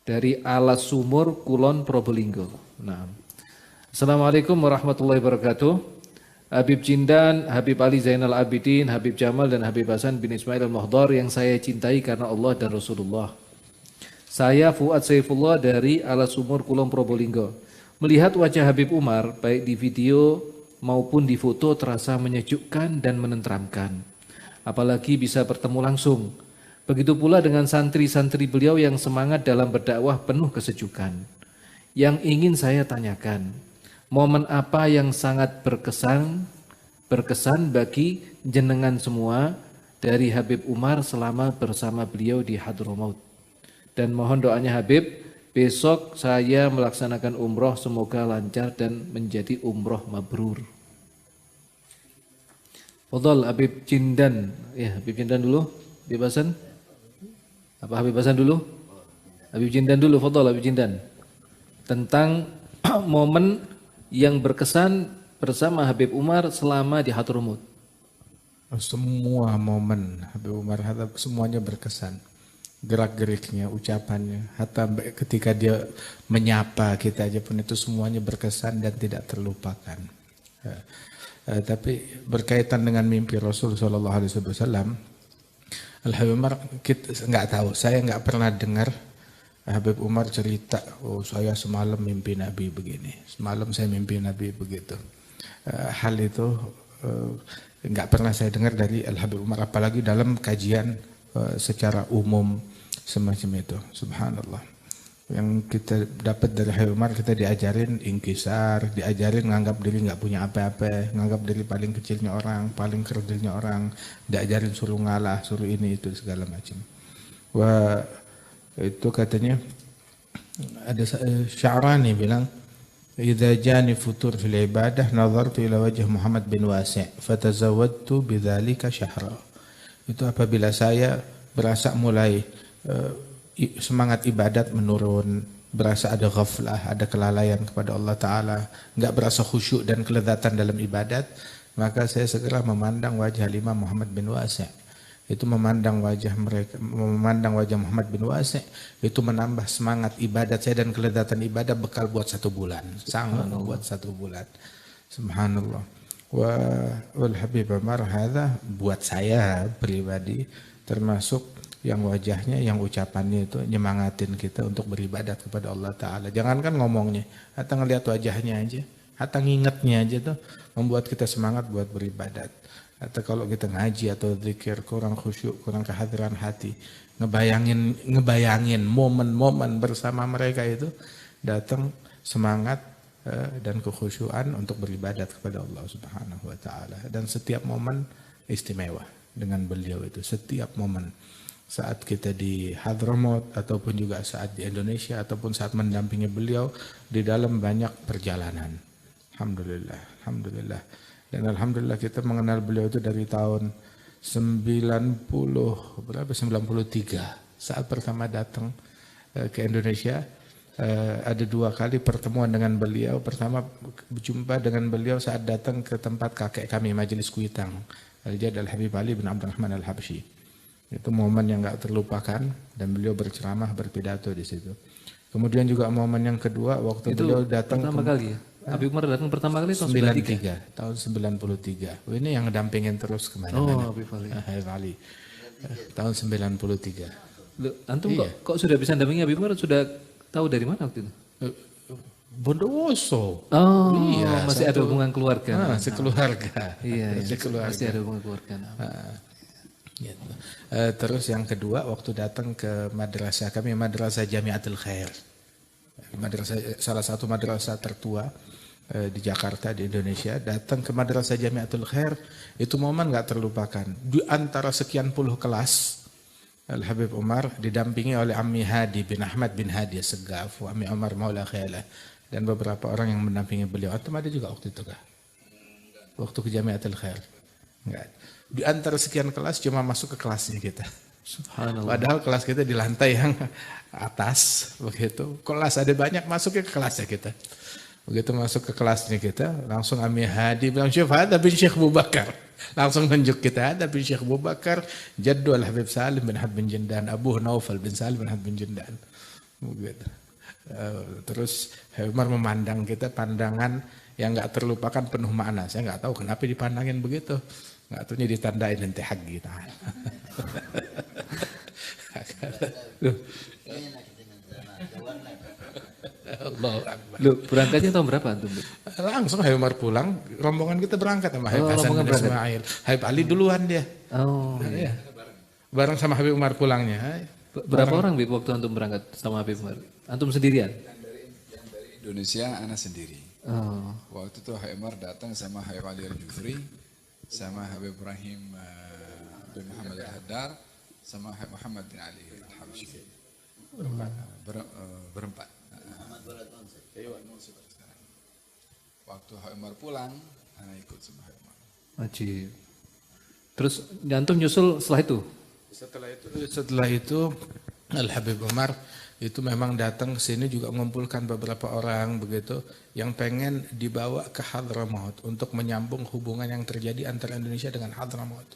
dari Alas Sumur, Kulon, Probolinggo. Nah, Assalamualaikum warahmatullahi wabarakatuh. Habib Jindan, Habib Ali Zainal Abidin, Habib Jamal dan Habib Hasan bin Ismail Al-Muhdar yang saya cintai karena Allah dan Rasulullah. Saya Fuad Saifullah dari Alas Sumur, Kulon, Probolinggo. Melihat wajah Habib Umar baik di video maupun di foto terasa menyejukkan dan menenteramkan. Apalagi bisa bertemu langsung. Begitu pula dengan santri-santri beliau yang semangat dalam berdakwah penuh kesejukan. Yang ingin saya tanyakan, momen apa yang sangat berkesan bagi jenengan semua dari Habib Umar selama bersama beliau di Hadramaut? Dan mohon doanya Habib, besok saya melaksanakan umroh, semoga lancar dan menjadi umroh mabrur. Fadhal Habib Jindan. Ya, Habib Jindan dulu. Habib Hasan. Apa Habib Hasan dulu? Habib Jindan dulu, fadhal Habib Jindan. Tentang momen yang berkesan bersama Habib Umar selama di Hadramaut. Semua momen Habib Umar semuanya berkesan. Gerak-geriknya, ucapannya, hatta ketika dia menyapa kita aja pun itu semuanya berkesan dan tidak terlupakan. Tapi berkaitan dengan mimpi Rasul Shallallahu Alaihi Wasallam, Habib Umar kita nggak tahu. Saya nggak pernah dengar Habib Umar cerita, oh saya semalam mimpi Nabi begini, semalam saya mimpi Nabi begitu. Hal itu nggak pernah saya dengar dari Habib Umar, apalagi dalam kajian secara umum semacam itu. Subhanallah. Yang kita dapat dari Habib Umar, kita diajarin inkisar, diajarin nganggap diri nggak punya apa-apa, nganggap diri paling kecilnya orang, paling kerdilnya orang, diajarin suruh ngalah, suruh ini itu segala macam. Wah, itu katanya ada Sya'rani bilang, idza jani futur fil ibadah nazartu ila wajh Muhammad bin Wasi' fatazawwadtu bidzalika syahra. Itu apabila saya berasa mulai semangat ibadat menurun, berasa ada ghaflah, ada kelalaian kepada Allah Ta'ala, nggak berasa khusyuk dan kelezatan dalam ibadat, maka saya segera memandang wajah Imam Muhammad bin Wasi'. Itu memandang wajah mereka, memandang wajah Muhammad bin Wasi', itu menambah semangat ibadat saya dan kelezatan ibadah bekal buat 1 bulan, sanggup buat 1 bulan. Subhanallah. Wal Habib Umar hadza buat saya pribadi termasuk yang wajahnya, yang ucapannya itu nyemangatin kita untuk beribadat kepada Allah Ta'ala. Jangankan ngomongnya, hatta ngelihat wajahnya aja, hatta ngingetnya aja tuh membuat kita semangat buat beribadat. Atau kalau kita ngaji atau zikir kurang khusyuk, kurang kehadiran hati, ngebayangin momen-momen bersama mereka itu, datang semangat dan kekhusyuan untuk beribadat kepada Allah Subhanahu wa Ta'ala. Dan setiap momen istimewa dengan beliau itu, setiap momen. Saat kita di Hadramaut ataupun juga saat di Indonesia ataupun saat mendampingi beliau di dalam banyak perjalanan. Alhamdulillah, alhamdulillah. Dan alhamdulillah kita mengenal beliau itu dari tahun 93 saat pertama datang ke Indonesia. Ada 2 kali pertemuan dengan beliau. Pertama berjumpa dengan beliau saat datang ke tempat kakek kami, Majelis Kuitang, Al-Jad Al-Habib Ali bin Abdurrahman Al-Habsyi. Itu momen yang gak terlupakan dan beliau berceramah, berpidato di situ. Kemudian juga momen yang kedua waktu itu beliau datang pertama kali ya? Habib Umar datang pertama kali tahun 93. Tahun 93. Ini yang ngedampingin terus kemana-mana. Habib Ali. Habib Ali. Tahun 93. Loh, antum kok sudah bisa dampingi Habib Umar, sudah tahu dari mana waktu itu? Bondowoso. Oh, iya, masih ada hubungan keluarga. Sekeluarga. Iya, sekeluarga. masih ada hubungan keluarga. Gitu. Terus yang kedua waktu datang ke madrasah kami, Madrasah Jamiatul Khair, salah satu madrasah tertua di Jakarta di Indonesia. Datang ke Madrasah Jamiatul Khair, itu momen gak terlupakan. Di antara sekian puluh kelas, Al Habib Umar didampingi oleh Ammi Hadi bin Ahmad bin Hadi Segaf, Ammi Umar Maula Khayalah, dan beberapa orang yang mendampingi beliau. Antum ada juga waktu itu kah? Waktu ke Jamiatul Khair? Enggak. Di antara sekian kelas cuma masuk ke kelasnya kita. Subhanallah. Padahal kelas kita di lantai yang atas begitu. Kelas ada banyak, masuk ke kelasnya kita. Begitu masuk ke kelasnya kita, langsung Amir Hadi bilang, "Syekh, ada bin Syekh Abu Bakar." Langsung tunjuk kita, ada bin Syekh Abu Bakar, Jaddu Al-Habib Salim bin Habib bin Jindan, Abu Naufal bin Salim bin Habib bin Jindan. Begitu. Terus Habib Umar memandang kita pandangan yang nggak terlupakan penuh makna. Saya nggak tahu kenapa dipandangin begitu. Nggak tahu ini ditandain nanti hagi. Lu berangkatnya tahun berapa antum? Langsung Habib Umar pulang, rombongan kita berangkat sama Habib Hasan bin Ismail. Habib Ali duluan dia. Oh iya. Bareng sama Habib Umar pulangnya. Berapa orang Bib waktu antum berangkat sama Habib Umar? Antum sendirian? Yang dari Indonesia anak sendiri. Oh. Waktu itu Habib Umar datang sama Habib Ali Al-Jufri, sama Habib Ibrahim bin Muhammad Al-Haddar, sama Habib Muhammad bin Ali Al-Habsyi. Berempat. Waktu Habib Umar pulang, anak ikut sama Habib Umar. Ajib. Terus antum nyusul setelah itu? Setelah itu Al-Habib Umar itu memang datang ke sini juga mengumpulkan beberapa orang begitu yang pengen dibawa ke Hadramaut untuk menyambung hubungan yang terjadi antara Indonesia dengan Hadramaut.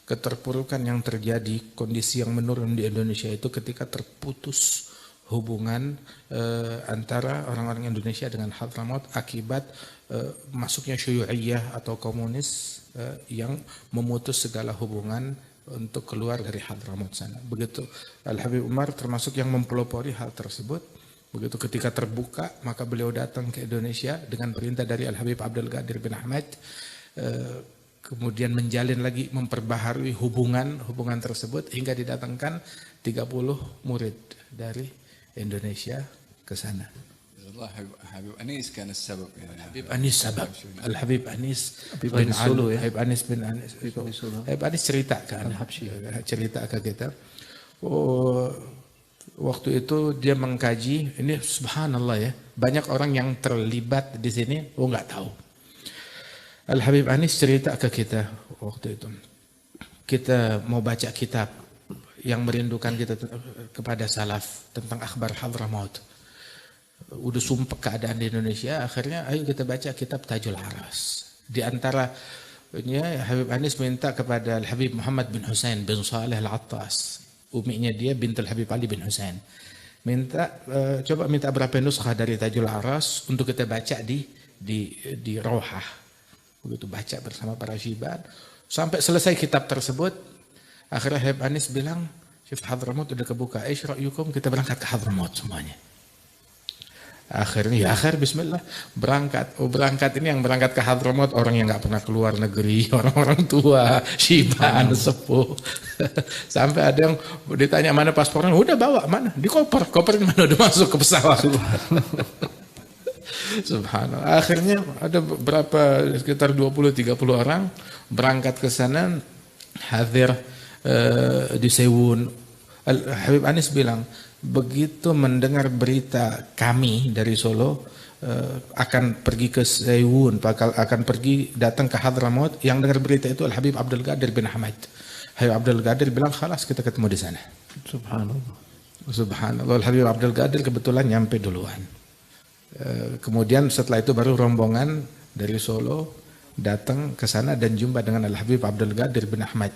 Keterpurukan yang terjadi, kondisi yang menurun di Indonesia itu ketika terputus hubungan antara orang-orang Indonesia dengan Hadramaut akibat masuknya Syu'iyah atau komunis yang memutus segala hubungan untuk keluar dari Hadramaut sana. Begitu Al-Habib Umar termasuk yang mempelopori hal tersebut. Begitu ketika terbuka, maka beliau datang ke Indonesia dengan perintah dari Al-Habib Abdul Qadir bin Ahmad. Kemudian menjalin lagi, memperbaharui hubungan tersebut hingga didatangkan 30 murid dari Indonesia ke sana. Habib Anis kan sebab. Habib Anis sebab. Al-Habib Anis bin Sulu ya. Habib Anis bin Anis. Habib Anis cerita kan. Cerita ke kita. Oh, waktu itu dia mengkaji, ini subhanallah ya. Banyak orang yang terlibat di sini, nggak tahu. Al-Habib Anis cerita ke kita waktu itu. Kita mau baca kitab yang merindukan kita kepada salaf tentang akhbar Hadramaut. Udah sumpah keadaan di Indonesia, akhirnya ayo kita baca kitab Tajul Aras. Di antaranya Habib Anis minta kepada Al-Habib Muhammad bin Husain bin Saleh Al-Attas, uminya dia bintul Habib Ali bin Husain, minta coba minta berapa nuskah dari Tajul Aras untuk kita baca di Rohah. Begitu baca bersama para syibad sampai selesai kitab tersebut, akhirnya Habib Anis bilang, Syekh Hadramaut udah kebuka, ra'yukum, kita berangkat ke Hadramaut semuanya. Akhirnya bismillah berangkat ini yang berangkat ke Hadramaut orang yang nggak pernah keluar negeri, orang-orang tua, syibaan, sepuh. Sampai ada yang ditanya mana paspornya, udah bawa mana di kopernya mana udah masuk ke pesawat. Subhanallah. Akhirnya ada berapa sekitar 20-30 orang berangkat ke sana, hadir di Sewun. Habib Anis bilang, begitu mendengar berita kami dari Solo akan pergi ke Sewun, akan pergi datang ke Hadramaut, yang dengar berita itu Al-Habib Abdul Qadir bin Ahmad. Habib Abdul Qadir bilang, khalas kita ketemu di sana. Subhanallah. Al-Habib Abdul Qadir kebetulan nyampe duluan. Kemudian setelah itu baru rombongan dari Solo datang ke sana dan jumpa dengan Al-Habib Abdul Qadir bin Ahmad.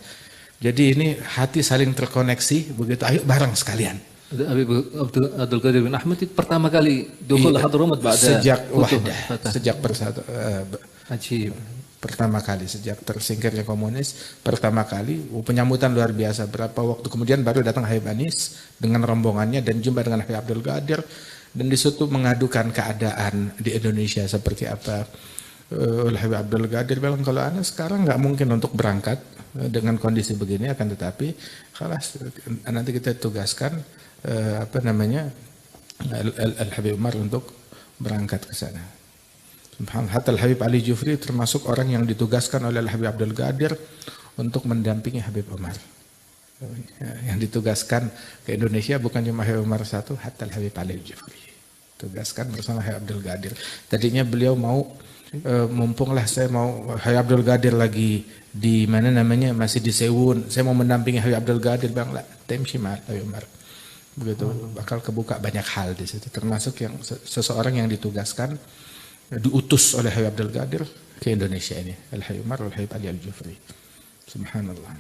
Jadi ini hati saling terkoneksi, begitu ayo bareng sekalian. Habib Abdul Qadir bin Ahmad itu pertama kali dukhul Hadramaut sejak Wahdah, sejak persatu. Ajib. Pertama kali sejak tersingkirnya komunis, pertama kali penyambutan luar biasa. Berapa waktu kemudian baru datang Habib Anis dengan rombongannya dan jumpa dengan Habib Abdul Qadir, dan di situ mengadukan keadaan di Indonesia seperti apa. Habib Abdul Qadir bilang, kalau Anda sekarang nggak mungkin untuk berangkat dengan kondisi begini, akan tetapi khalas nanti kita tugaskan Al-Habib Umar untuk berangkat ke sana. Hatta Al-Habib Ali Jufri termasuk orang yang ditugaskan oleh Al-Habib Abdul Qadir untuk mendampingi Habib Umar. Yang ditugaskan ke Indonesia bukan cuma Habib Umar satu, hatta Al-Habib Ali Jufri tugaskan bersama Habib Abdul Qadir. Tadinya beliau mau mumpunglah saya mau Habib Abdul Qadir lagi di mana namanya masih di Sewun, saya mau mendampingi Habib Abdul Qadir, bang lah temsi mal Habib Umar. Begitu bakal kebuka banyak hal di situ, termasuk yang seseorang yang ditugaskan diutus oleh Habib Abdul Qadir ke Indonesia ini, Al-Habib Umar Al-Habib Ali Al-Jufri. Subhanallah.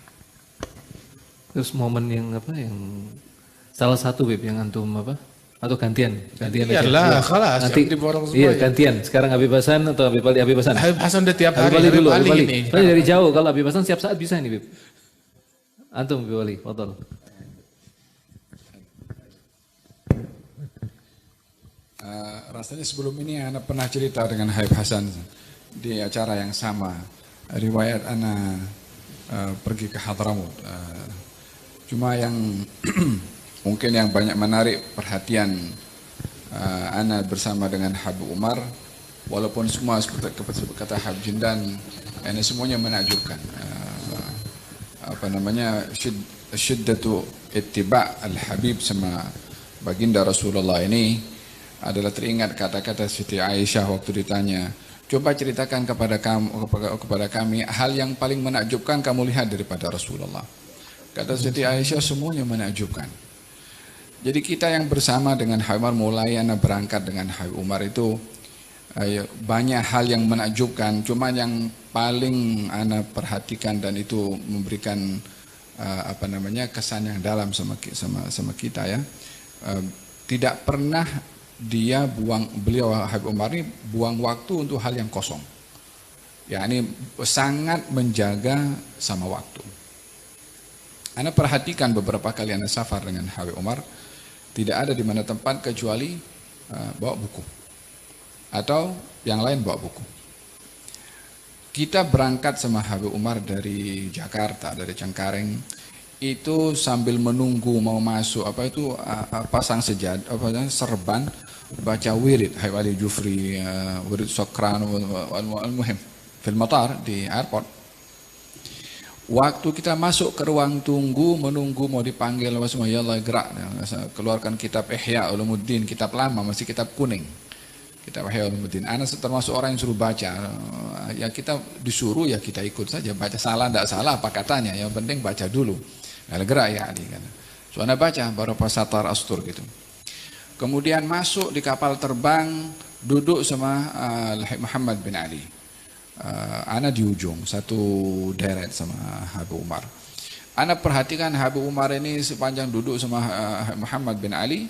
Terus momen yang salah satu Bib yang antum Atau gantian aja. Iyalah, khalas, Nanti yang diborong semua iya ya. gantian. Sekarang Habib Hasan atau Habib Ali? Habib Hasan. Habib Hasan udah tiap Habib hari. Ali dulu, Habib Habib Ali Ali. ini. Soalnya dari jauh, kalau Habib Hasan setiap saat bisa nih, Bib. Antum Habib Ali, fadhal. Rasanya sebelum ini Ana pernah cerita dengan Habib Hasan di acara yang sama. Riwayat Ana pergi ke Hadramut. Cuma yang mungkin yang banyak menarik perhatian Ana bersama dengan Habib Umar, walaupun semua seperti kata Habib Jindan, ini semuanya menakjubkan. Syiddatu ittiba' al-Habib sama baginda Rasulullah ini adalah teringat kata-kata Siti Aisyah waktu ditanya, coba ceritakan kepada kami hal yang paling menakjubkan kamu lihat daripada Rasulullah. Kata Siti Aisyah, semuanya menakjubkan. Jadi kita yang bersama dengan Habib Umar, mulai anak berangkat dengan Habib Umar itu banyak hal yang menakjubkan. Cuma yang paling anak perhatikan dan itu memberikan kesan yang dalam sama kita ya. Tidak pernah beliau Habib Umar ini buang waktu untuk hal yang kosong. Ya, ini sangat menjaga sama waktu. Ana perhatikan beberapa kali Ana safar dengan Habib Umar, tidak ada di mana tempat kecuali bawa buku atau yang lain bawa buku. Kita berangkat sama Habib Umar dari Jakarta, dari Cengkareng, itu sambil menunggu mau masuk pasang serban, baca wirid Habib Ali Jufri, wirid Sokran, al-muhim fil matar di airport. Waktu kita masuk ke ruang tunggu, menunggu mau dipanggil apa semua, ya Allah gerak, keluarkan kitab Ihya Ulumuddin, kitab lama, masih kitab kuning, kitab Ihya Ulumuddin. Ana termasuk orang yang suruh baca, ya kita disuruh ya kita ikut saja, baca salah tidak salah apa katanya, yang penting baca dulu. Nah, gerak ya Ali kan. So Ana baca baru pas satar astur gitu. Kemudian masuk di kapal terbang, duduk sama Muhammad bin Ali. Ana di ujung satu deret sama Habib Umar. Ana perhatikan Habib Umar ini sepanjang duduk sama Muhammad bin Ali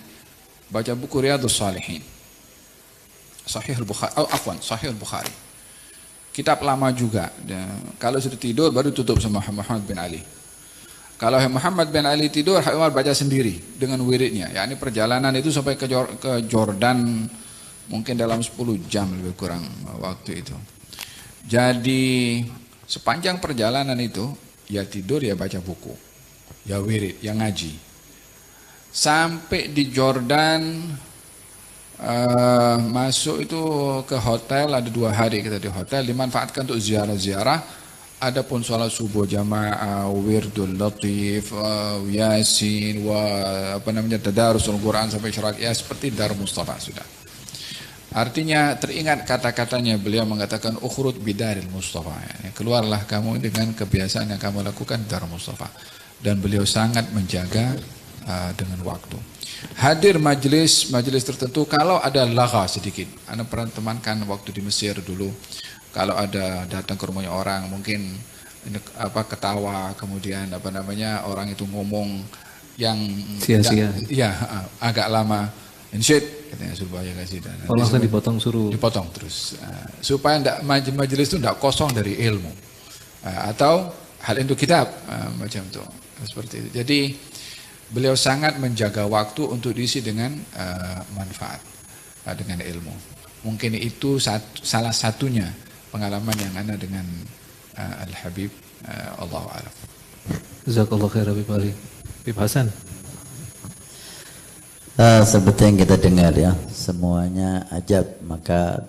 baca buku Riyadhus Shalihin, Sahih al-Bukhari, Sahih al-Bukhari. Kitab lama juga. Kalau sudah tidur baru tutup sama Muhammad bin Ali. Kalau Muhammad bin Ali tidur, Habib Umar baca sendiri dengan wiridnya. Ya, ini perjalanan itu sampai ke Jordan mungkin dalam 10 jam lebih kurang waktu itu. Jadi sepanjang perjalanan itu ya tidur ya baca buku, ya wirid, ya ngaji. Sampai di Jordan masuk itu ke hotel, ada 2 hari kita di hotel, dimanfaatkan untuk ziarah-ziarah. Adapun sholat subuh jamaah, wirdul latif, yasin, tadarusul Quran sampai syarat ya seperti Dar Mustafa sudah. Artinya teringat kata-katanya beliau mengatakan ukhrud bidaril Mustafa, ya, keluarlah kamu dengan kebiasaan yang kamu lakukan Dar Mustafa. Dan beliau sangat menjaga dengan waktu. Hadir majelis tertentu kalau ada lagha sedikit. Anda pernah temankan waktu di Mesir dulu, kalau ada datang ke rumahnya orang mungkin ketawa, kemudian orang itu ngomong yang sia-sia. Ya, agak lama. Insyid katanya supaya kasih dan langsung dipotong terus supaya majelis itu tidak kosong dari ilmu atau hal itu kitab macam itu seperti itu. Jadi beliau sangat menjaga waktu untuk diisi dengan manfaat, dengan ilmu. Mungkin itu salah satunya pengalaman yang ada dengan Al-Habib. Allahu a'lam. Jazakallahu khair Habib Ali. Habib Hasan. Seperti yang kita dengar ya, semuanya ajab, maka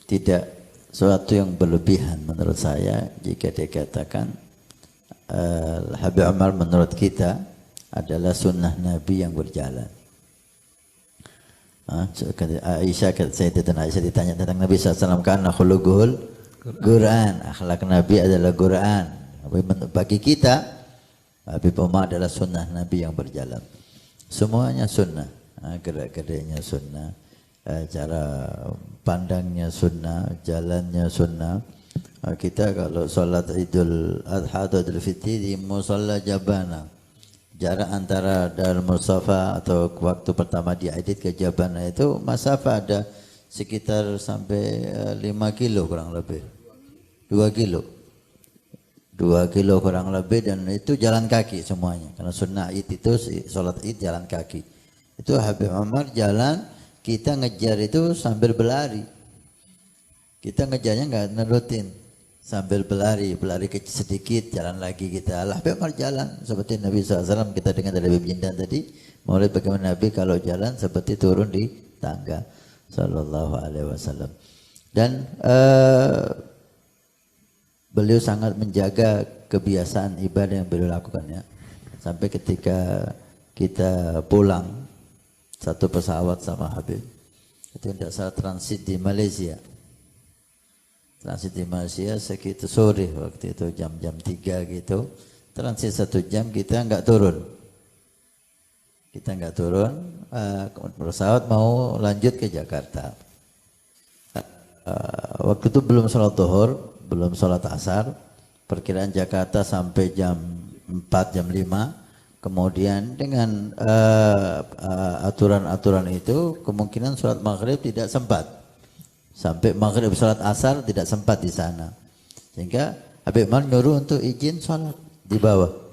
tidak suatu yang berlebihan menurut saya jika dikatakan Habib Umar menurut kita adalah sunnah Nabi yang berjalan. Aisyah, Sayyidatuna Aisyah ditanya tentang Nabi SAW, karena khuluqul Quran, akhlak Nabi adalah Quran. Bagi kita Habib Umar adalah sunnah Nabi yang berjalan. Semuanya sunnah, gerak-geriknya sunnah, cara pandangnya sunnah, jalannya sunnah. Kita kalau sholat Idul Adha atau Idul Fitri di Musalla Jabana, Jarak antara Darul Mustafa atau waktu pertama diedit ke Jabana itu masafah ada sekitar sampai 5 kilo kurang lebih. 2 kilo. 2 kilo kurang lebih, dan itu jalan kaki semuanya. Karena sunnah id itu sholat id jalan kaki. Itu Habib Umar jalan, kita ngejar itu sambil berlari. Kita ngejarnya nggak nerutin, sambil berlari kecil sedikit, jalan lagi kita. Habib Umar jalan seperti Nabi SAW, kita dengar dari Habib Jindan tadi, mulai bagaimana Nabi kalau jalan seperti turun di tangga. Sallallahu alaihi wasallam. Dan beliau sangat menjaga kebiasaan ibadah yang beliau lakukan ya. Sampai ketika kita pulang satu pesawat sama Habib, itu tidak salah transit di Malaysia. Transit di Malaysia sekitar sore waktu itu, jam-jam 3 gitu. Transit 1 jam, kita nggak turun. Pesawat mau lanjut ke Jakarta. Waktu itu belum sholat zuhur, belum sholat asar. Perkiraan Jakarta sampai jam 4, jam 5. Kemudian dengan aturan-aturan itu, kemungkinan sholat maghrib tidak sempat. Sampai maghrib sholat asar tidak sempat di sana. Sehingga Habib Umar nyuruh untuk izin sholat di bawah.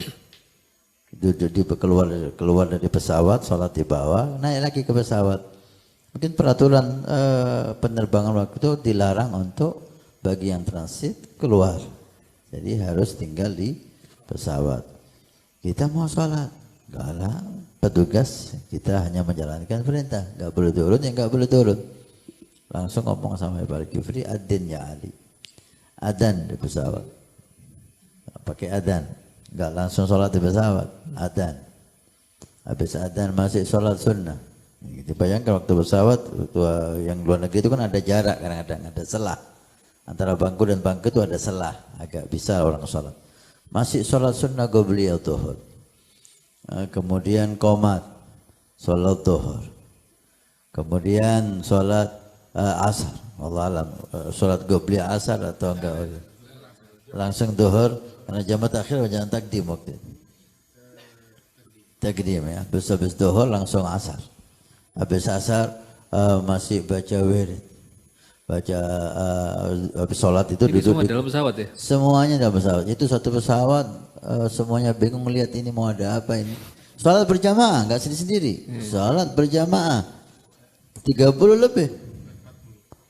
Keluar dari pesawat, sholat di bawah, naik lagi ke pesawat. Mungkin peraturan penerbangan waktu itu dilarang untuk bagi yang transit keluar. Jadi harus tinggal di pesawat. Kita mau sholat, enggak lah, petugas kita hanya menjalankan perintah, enggak boleh turun, ya enggak boleh turun. Langsung ngomong sama Habib Al-Kifri, adzin ya Ali. Adzan di pesawat. Pakai adzan. Enggak langsung sholat di pesawat, adzan. Habis adzan masih sholat sunnah. Dibayangkan waktu pesawat, waktu yang luar negeri itu kan ada jarak, kadang-kadang ada selah. Antara bangku dan bangku itu ada selah, agak bisa orang sholat. Masih sholat sunnah qobliyah zuhur. Kemudian qomat, sholat zuhur. Kemudian sholat asar, Allah alam, sholat qobliyah asar atau enggak. Langsung zuhur. Karena jamaah akhir jangan takdim waktu itu. Takdim ya. Habis zuhur langsung asar. Habis asar masih baca wirid. Baca habis sholat itu ini duduk semua dalam pesawat ya? Semuanya dalam pesawat. Itu satu pesawat, semuanya bingung melihat ini mau ada apa ini. Sholat berjamaah, enggak sendiri-sendiri. Sholat berjamaah 30 lebih.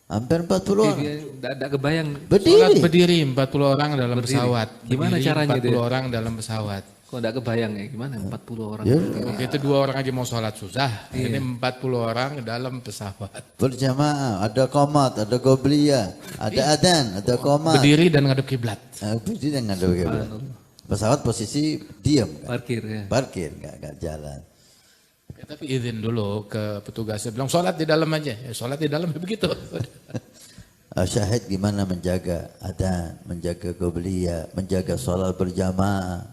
Hampir 40 orang. Tidak kebayang. Sholat berdiri 40 orang dalam pesawat. Gimana Berdiri caranya 40 itu? orang dalam pesawat. Kok tidak kebayang ya? Gimana 40 orang? Ya. Itu 2 orang aja mau sholat susah. Ini 40 orang dalam pesawat. Berjamaah, ada qomat, ada qobliyah, ada adzan, ada qomat. Berdiri dan ngadep kiblat. Berdiri dan ngadep kiblat. Pesawat posisi diam kan? Parkir ya. Parkir, enggak jalan. Ya, tapi izin dulu ke petugasnya, bilang sholat di dalam aja. Ya, sholat di dalam begitu. Syahid gimana menjaga adzan, menjaga qobliyah, menjaga sholat berjamaah,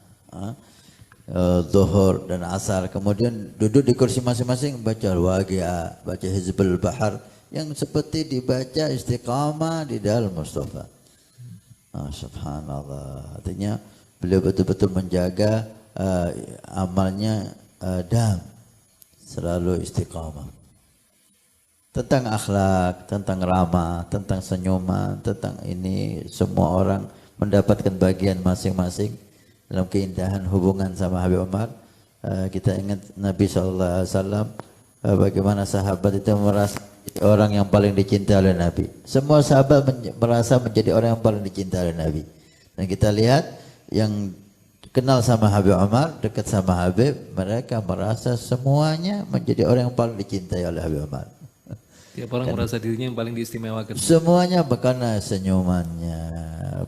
zuhur dan asar. Kemudian duduk di kursi masing-masing baca Al-Waqi'ah, baca Hizbul Bahar yang seperti dibaca istiqamah di Darul Mustafa. Subhanallah. Artinya beliau betul-betul menjaga amalnya selalu istiqamah. Tentang akhlak, tentang ramah, tentang senyuman, tentang ini semua orang mendapatkan bagian masing-masing dalam keindahan hubungan sama Habib Umar. Kita ingat Nabi SAW, bagaimana sahabat itu merasa orang yang paling dicintai oleh Nabi. Semua sahabat merasa menjadi orang yang paling dicintai oleh Nabi. Dan kita lihat yang kenal sama Habib Umar, dekat sama Habib, mereka merasa semuanya menjadi orang yang paling dicintai oleh Habib Umar. Tiap orang merasa dirinya yang paling diistimewakan. Semuanya karena senyumannya,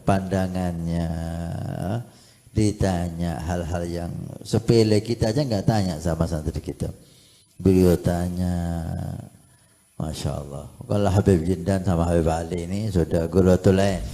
pandangannya, ditanya hal-hal yang sepele kita aja nggak tanya sama santri kita. Beliau tanya, Masya Allah. Kalau Habib Jindan sama Habib Ali ini sudah guratul lain.